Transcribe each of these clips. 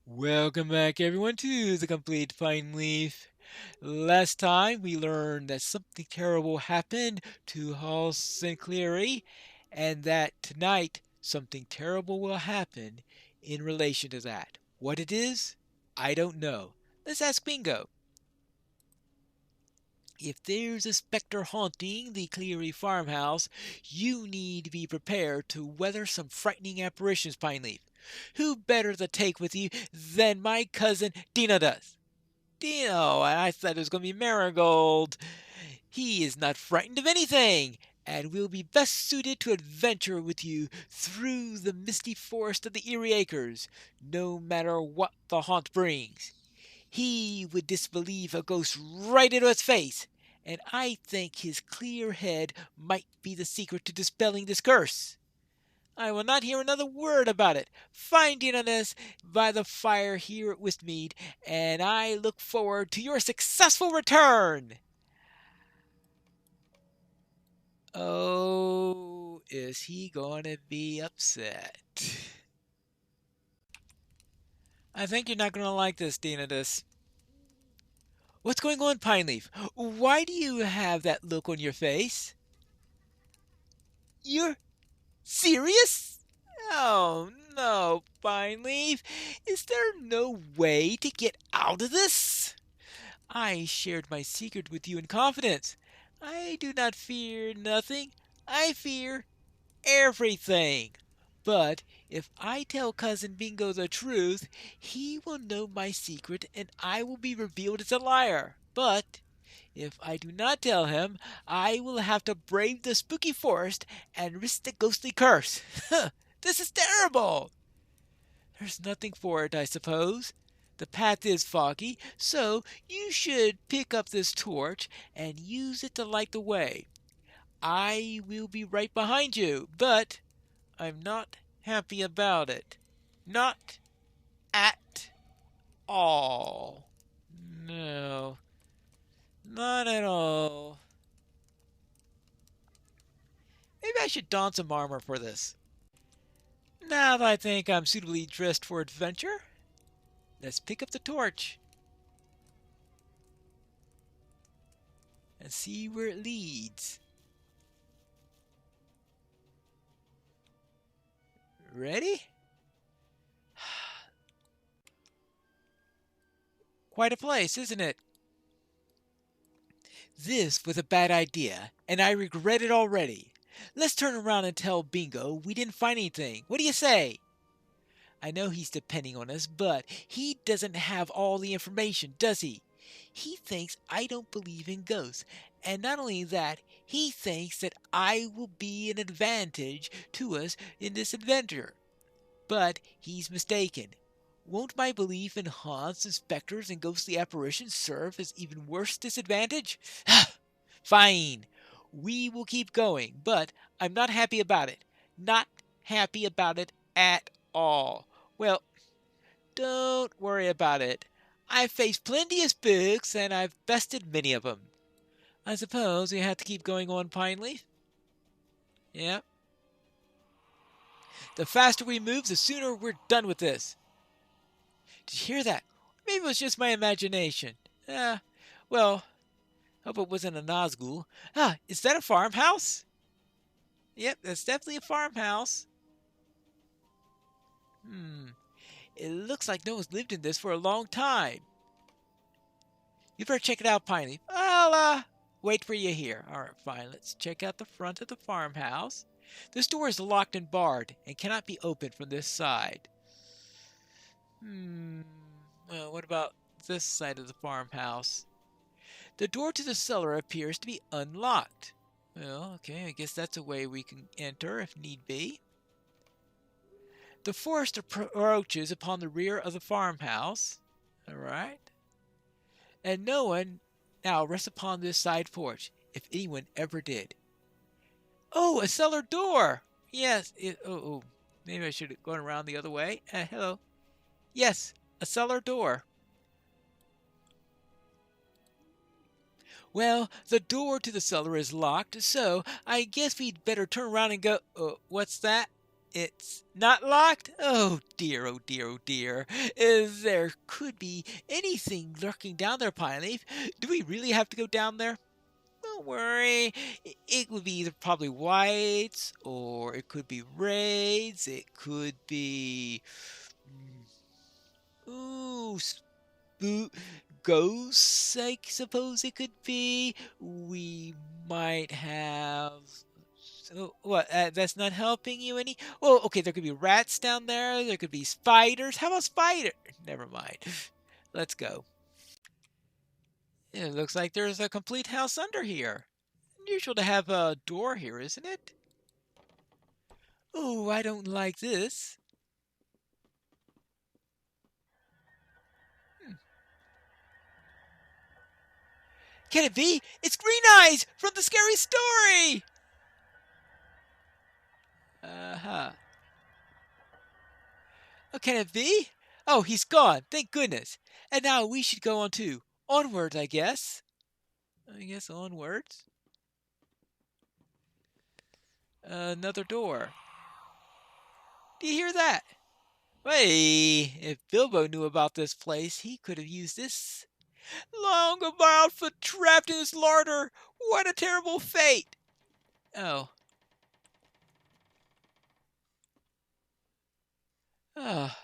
Welcome back, everyone, to the Complete Pineleaf. Last time we learned that something terrible happened to Hall Sinclair, and that tonight something terrible will happen in relation to that. What it is, I don't know. Let's ask Bingo. If there's a specter haunting the Cleary farmhouse, you need to be prepared to weather some frightening apparitions, Pineleaf. Who better to take with you than my cousin Dina does? Dino, I thought it was going to be Marigold. He is not frightened of anything, and will be best suited to adventure with you through the misty forest of the Eerie Acres, no matter what the haunt brings. He would disbelieve a ghost right into its face, and I think his clear head might be the secret to dispelling this curse. I will not hear another word about it. Finding us by the fire here at Wistmead, and I look forward to your successful return. Oh, is he going to be upset? I think you're not going to like this, Denatus. What's going on, Pineleaf? Why do you have that look on your face? You're serious? Oh no, Pineleaf. Is there no way to get out of this? I shared my secret with you in confidence. I do not fear nothing. I fear everything. But if I tell Cousin Bingo the truth, he will know my secret and I will be revealed as a liar. But if I do not tell him, I will have to brave the spooky forest and risk the ghostly curse. This is terrible! There's nothing for it, I suppose. The path is foggy, so you should pick up this torch and use it to light the way. I will be right behind you, but I'm not happy about it. Not at all. No, not at all. Maybe I should don some armor for this. Now that I think I'm suitably dressed for adventure, let's pick up the torch and see where it leads. Ready? Quite a place, isn't it? This was a bad idea, and I regret it already. Let's turn around and tell Bingo we didn't find anything. What do you say? I know he's depending on us, but he doesn't have all the information, does he? He thinks I don't believe in ghosts, and not only that, he thinks that I will be an advantage to us in this adventure. But he's mistaken. Won't my belief in haunts and specters and ghostly apparitions serve as even worse disadvantage? Fine. We will keep going, but I'm not happy about it. Not happy about it at all. Well, don't worry about it. I've faced plenty of spooks and I've bested many of them. I suppose we have to keep going on, Pineleaf? Yeah. The faster we move, the sooner we're done with this. Did you hear that? Maybe it was just my imagination. Well, hope it wasn't a Nazgul. Is that a farmhouse? Yep, that's definitely a farmhouse. It looks like no one's lived in this for a long time. You better check it out, Piney. I'll wait for you here. Alright, fine. Let's check out the front of the farmhouse. This door is locked and barred and cannot be opened from this side. Well, what about this side of the farmhouse? The door to the cellar appears to be unlocked. Well, okay, I guess that's a way we can enter if need be. The forest approaches upon the rear of the farmhouse. Alright. And no one now rests upon this side porch, if anyone ever did. Oh, a cellar door! Yes, maybe I should have gone around the other way. Hello. Yes, a cellar door. Well, the door to the cellar is locked, so I guess we'd better turn around and go. What's that? It's not locked? Oh dear, oh dear, oh dear. There could be anything lurking down there, Pineleaf. Do we really have to go down there? Don't worry. It would be either probably whites, or it could be raids, it could be. Ooh, ghosts, I suppose it could be. We might have. So what? That's not helping you any. Well, okay. There could be rats down there. There could be spiders. How about spider? Never mind. Let's go. It looks like there's a complete house under here. Unusual to have a door here, isn't it? Oh, I don't like this. Hmm. Can it be? It's Green Eyes from the scary story! Uh-huh. Oh, can it be? Oh, he's gone. Thank goodness. And now we should go on too. Onwards, I guess. I guess onwards. Another door. Do you hear that? Hey, if Bilbo knew about this place, he could have used this. Long about for trapped in his larder. What a terrible fate. Oh. Ah.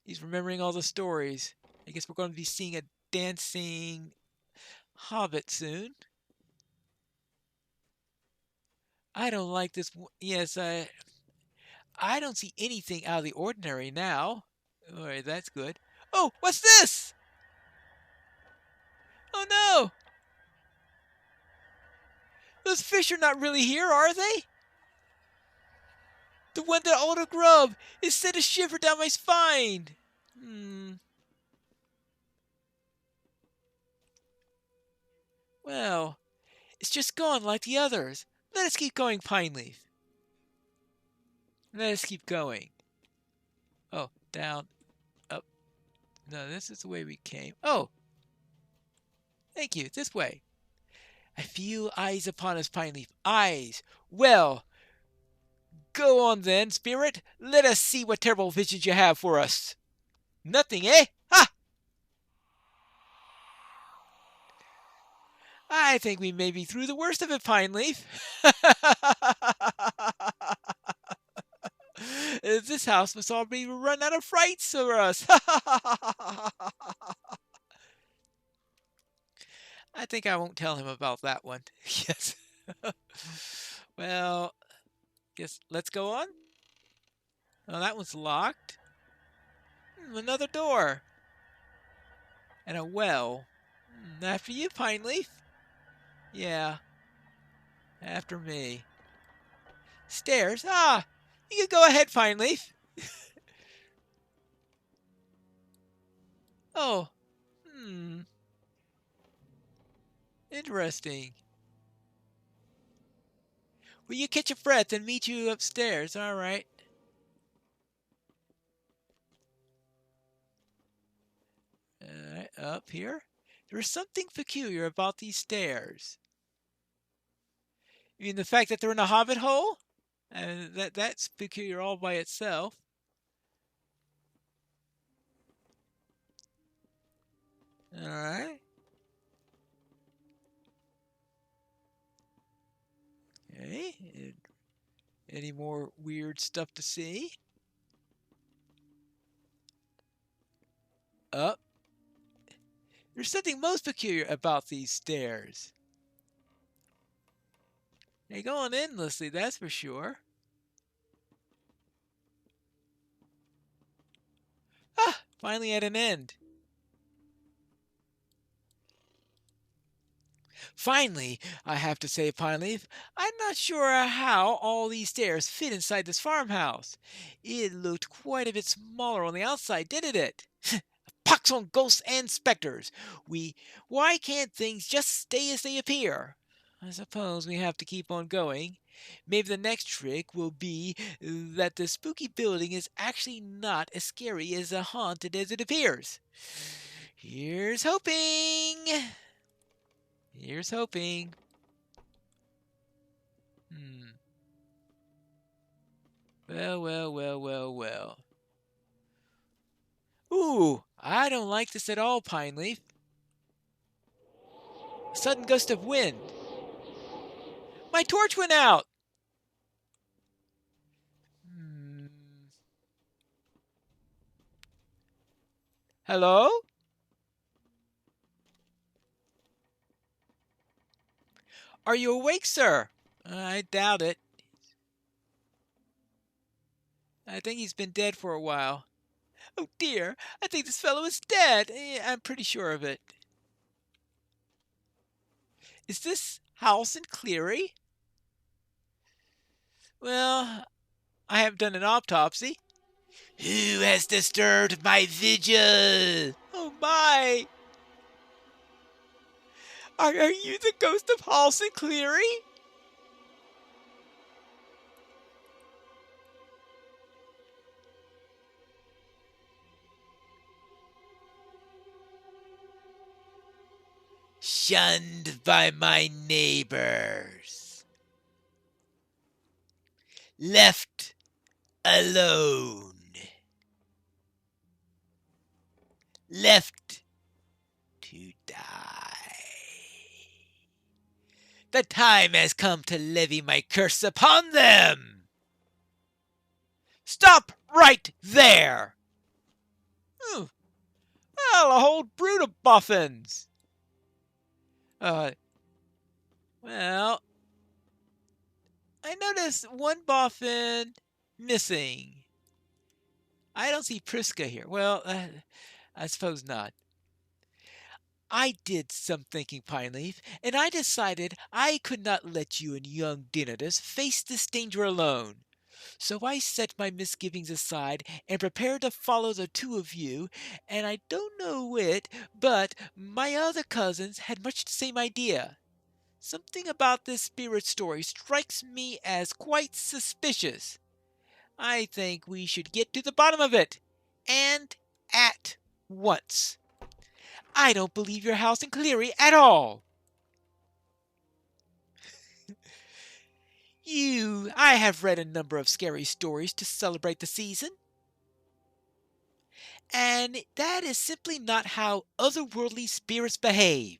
He's remembering all the stories. I guess we're going to be seeing a dancing hobbit soon. I don't like this. Yes, I don't see anything out of the ordinary now. All right, that's good. Oh, what's this? Oh no! Those fish are not really here, are they? The one that ought to grub is sent a shiver down my spine. Hmm. Well, it's just gone like the others. Let us keep going, Pineleaf. Let us keep going. Oh, down, up. No, this is the way we came. Oh, thank you. This way. I feel eyes upon us, Pineleaf. Eyes. Well, go on then, spirit. Let us see what terrible visions you have for us. Nothing, eh? Ha! I think we may be through the worst of it, Pineleaf. This house must already run out of frights for us. I think I won't tell him about that one. Yes. Well, yes, let's go on. Oh, that one's locked. Another door. And a well. After you, Pineleaf. Yeah, after me. Stairs? Ah, you can go ahead, Pineleaf. Oh, hmm. Interesting. Will you catch a breath and meet you upstairs? All right. Up here. There's something peculiar about these stairs. You mean the fact that they're in a hobbit hole? That's peculiar all by itself. All right. Okay. Any more weird stuff to see? Up. There's something most peculiar about these stairs. They go on endlessly, that's for sure. Ah, finally at an end. Finally, I have to say, Pineleaf, I'm not sure how all these stairs fit inside this farmhouse. It looked quite a bit smaller on the outside, didn't it? Pox on ghosts and specters! Why can't things just stay as they appear? I suppose we have to keep on going. Maybe the next trick will be that the spooky building is actually not as scary as haunted as it appears. Here's hoping. Here's hoping. Hmm. Well, well, well, well, well. Ooh, I don't like this at all, Pineleaf. A sudden gust of wind. My torch went out! Hmm. Hello? Are you awake, sir? I doubt it. I think he's been dead for a while. Oh dear, I think this fellow is dead. I'm pretty sure of it. Is this House and Cleary? Well, I haven't done an autopsy. Who has disturbed my vigil? Oh my! Are you the ghost of House and Cleary? Shunned by my neighbors. Left alone. Left to die. The time has come to levy my curse upon them. Stop right there! Oh, well, a whole brood of boffins. Uh, well, I noticed one boffin missing. I don't see Priska here. Well, I suppose not. I did some thinking, Pineleaf, and I decided I could not let you and young Dinatus face this danger alone. So I set my misgivings aside and prepared to follow the two of you, and I don't know it, but my other cousins had much the same idea. Something about this spirit story strikes me as quite suspicious. I think we should get to the bottom of it, and at once. I don't believe your house in Cleary at all. I have read a number of scary stories to celebrate the season. And that is simply not how otherworldly spirits behave.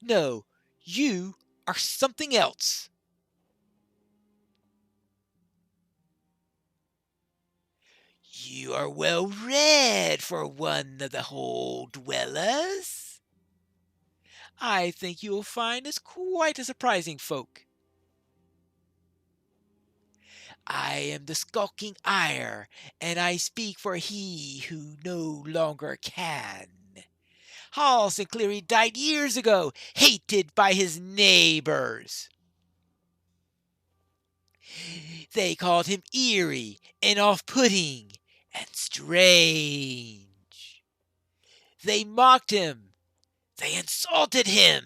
No, you are something else. You are well read for one of the hole dwellers. I think you will find us quite a surprising folk. I am the skulking Ire, and I speak for he who no longer can. Hall St. Cleary died years ago, hated by his neighbors. They called him eerie and off-putting and strange. They mocked him. They insulted him.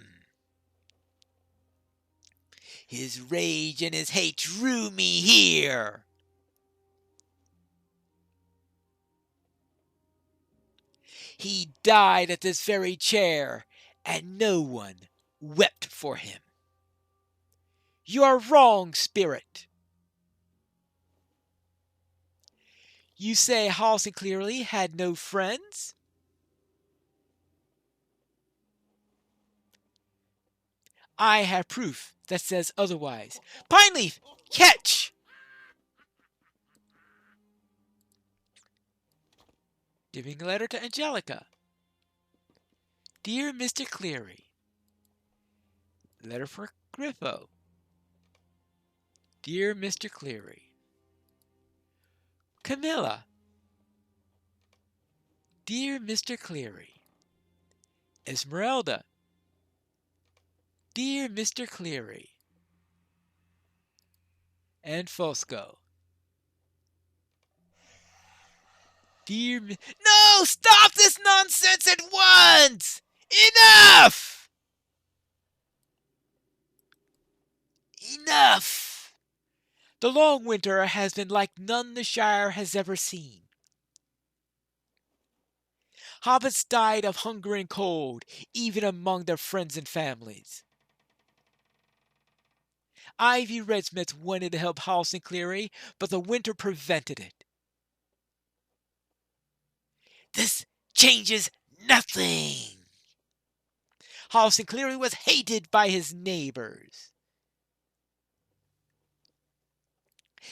His rage and his hate drew me here. He died at this very chair, and no one wept for him. You are wrong, spirit. You say Halsey clearly had no friends? I have proof that says otherwise. Pineleaf, catch! Giving a letter to Angelica. Dear Mr. Cleary. Letter for Griffo. Dear Mr. Cleary. Camilla. Dear Mr. Cleary. Esmeralda. Dear Mr. Cleary. And Fosco. No! Stop this nonsense at once! Enough! Enough! The long winter has been like none the Shire has ever seen. Hobbits died of hunger and cold, even among their friends and families. Ivy Redsmith wanted to help Halston Cleary, but the winter prevented it. This changes nothing. Halston Cleary was hated by his neighbors.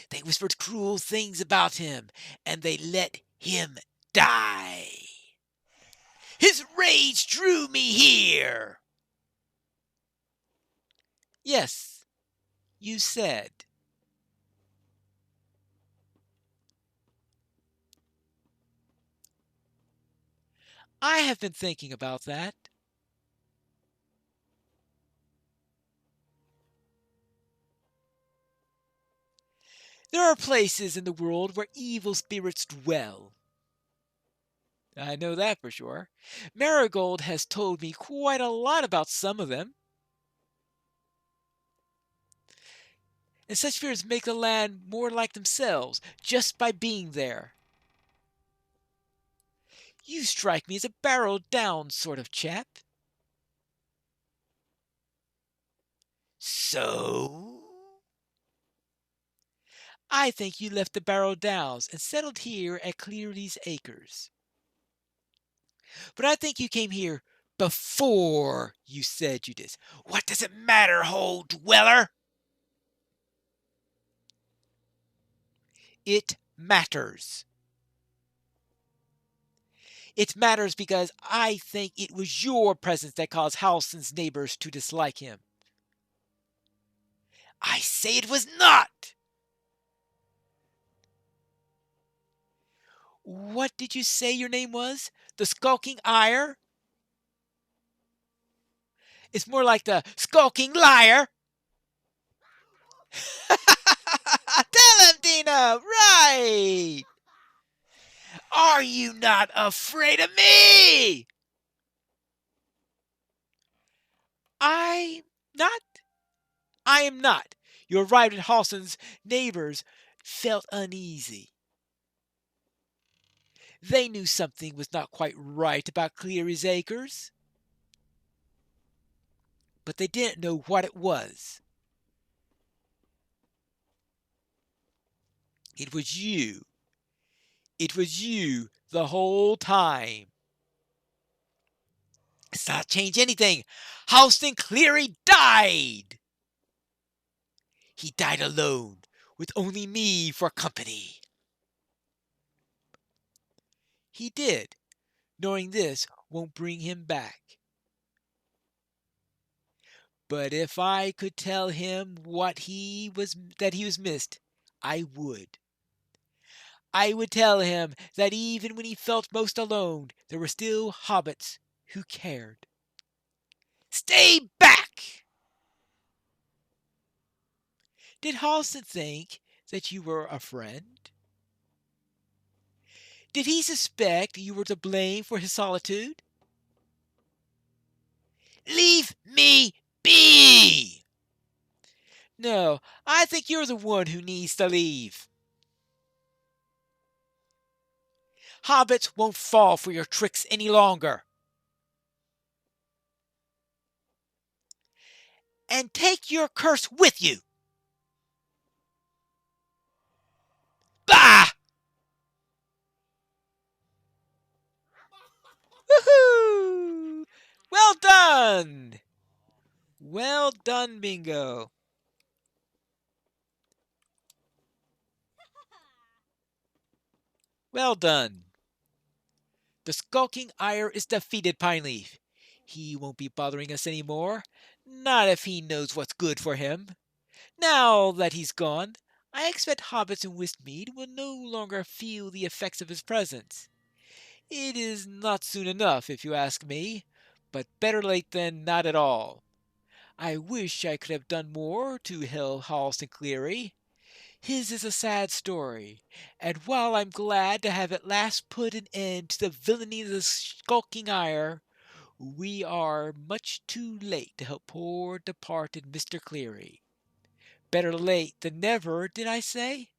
They whispered cruel things about him, and they let him die. His rage drew me here. Yes, you said. I have been thinking about that. There are places in the world where evil spirits dwell. I know that for sure. Marigold has told me quite a lot about some of them. And such spirits make the land more like themselves just by being there. You strike me as a barrel down sort of chap. So? I think you left the Barrow Downs and settled here at Eerie Acres. But I think you came here before you said you did. What does it matter, hole dweller? It matters. It matters because I think it was your presence that caused Halston's neighbors to dislike him. I say it was not! What did you say your name was? The Skulking Ire? It's more like the Skulking Liar! Tell him, Dina! Right! Are you not afraid of me? I'm not. I am not. You arrived at Halston's neighbors felt uneasy. They knew something was not quite right about Eerie Acres, but they didn't know what it was. It was you. It was you the whole time. It's not change anything. Halston Cleary died. He died alone, with only me for company. He did, knowing this won't bring him back. But if I could tell him that he was missed, I would. I would tell him that even when he felt most alone, there were still hobbits who cared. Stay back! Did Halston think that you were a friend? Did he suspect you were to blame for his solitude? Leave me be! No, I think you're the one who needs to leave. Hobbits won't fall for your tricks any longer. And take your curse with you. Bah! Woohoo! Well done! Well done, Bingo. Well done. The skulking Ire is defeated, Pineleaf. He won't be bothering us anymore. Not if he knows what's good for him. Now that he's gone, I expect hobbits in Westmead will no longer feel the effects of his presence. It is not soon enough, if you ask me, but better late than not at all. I wish I could have done more to help Halston Cleary. His is a sad story, and while I'm glad to have at last put an end to the villainy of the skulking Ire, we are much too late to help poor departed Mr. Cleary. Better late than never, did I say?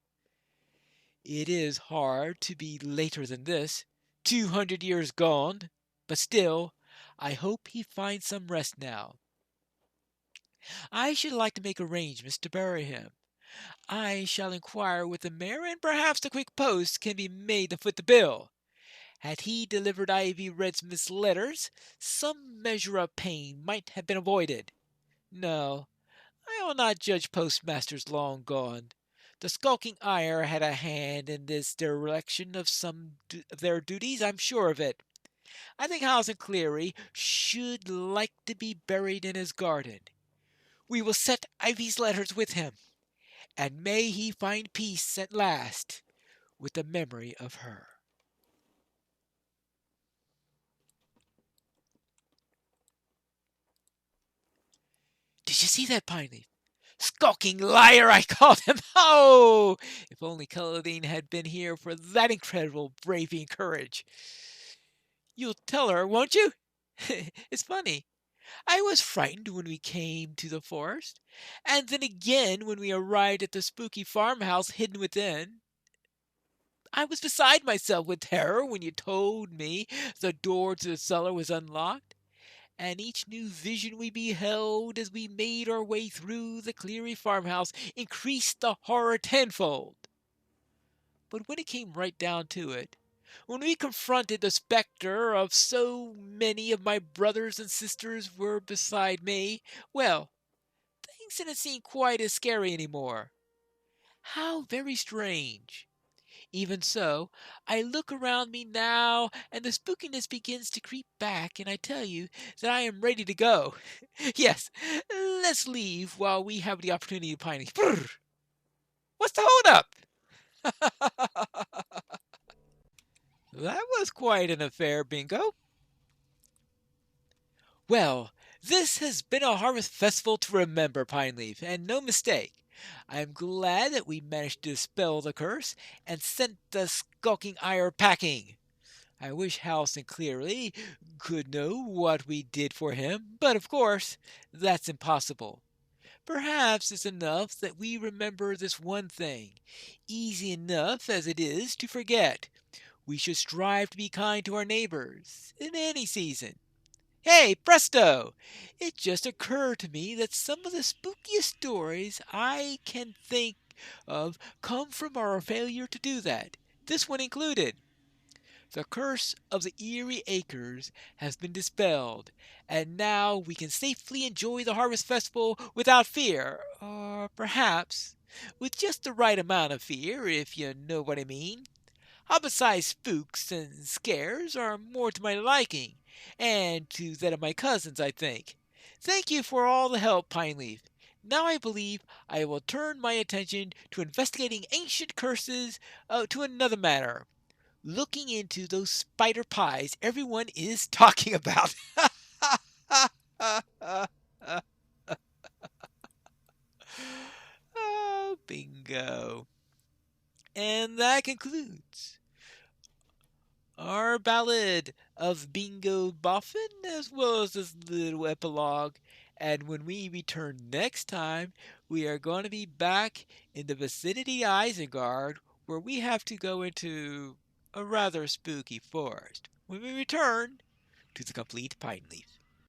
It is hard to be later than this, 200 years gone, but still, I hope he finds some rest now. I should like to make arrangements to bury him. I shall inquire with the mayor, and perhaps a quick post can be made to foot the bill. Had he delivered Ivy Redsmith's letters, some measure of pain might have been avoided. No, I will not judge postmasters long gone. The skulking Eyre had a hand in this dereliction of some of their duties, I'm sure of it. I think House and Cleary should like to be buried in his garden. We will set Ivy's letters with him, and may he find peace at last with the memory of her. Did you see that, Pineleaf? Skulking liar, I called him. Oh, if only Culloden had been here for that incredible bravery and courage. You'll tell her, won't you? It's funny. I was frightened when we came to the forest, and then again when we arrived at the spooky farmhouse hidden within. I was beside myself with terror when you told me the door to the cellar was unlocked, and each new vision we beheld as we made our way through the Cleary farmhouse increased the horror tenfold. But when it came right down to it, when we confronted the specter of so many of my brothers and sisters were beside me, well, things didn't seem quite as scary anymore. How very strange. Even so, I look around me now, and the spookiness begins to creep back, and I tell you that I am ready to go. Yes, let's leave while we have the opportunity, Piney. Brr! What's the hold up? That was quite an affair, Bingo. Well, this has been a harvest festival to remember, Pineleaf, and no mistake. I am glad that we managed to dispel the curse and sent the skulking ire packing. I wish Halcyon clearly could know what we did for him, but of course, that's impossible. Perhaps it's enough that we remember this one thing, easy enough as it is to forget. We should strive to be kind to our neighbors in any season. Hey, presto! It just occurred to me that some of the spookiest stories I can think of come from our failure to do that, this one included. The curse of the Eerie Acres has been dispelled, and now we can safely enjoy the Harvest Festival without fear, or perhaps with just the right amount of fear, if you know what I mean. Homicide spooks and scares are more to my liking, and to that of my cousins, I think. Thank you for all the help, Pineleaf. Now I believe I will turn my attention to investigating ancient curses to another matter, looking into those spider pies everyone is talking about. Oh, bingo. And that concludes our ballad of Bingo Boffin, as well as this little epilogue. And when we return next time, we are going to be back in the vicinity of Isengard, where we have to go into a rather spooky forest. When we return to the complete Pine Leaf.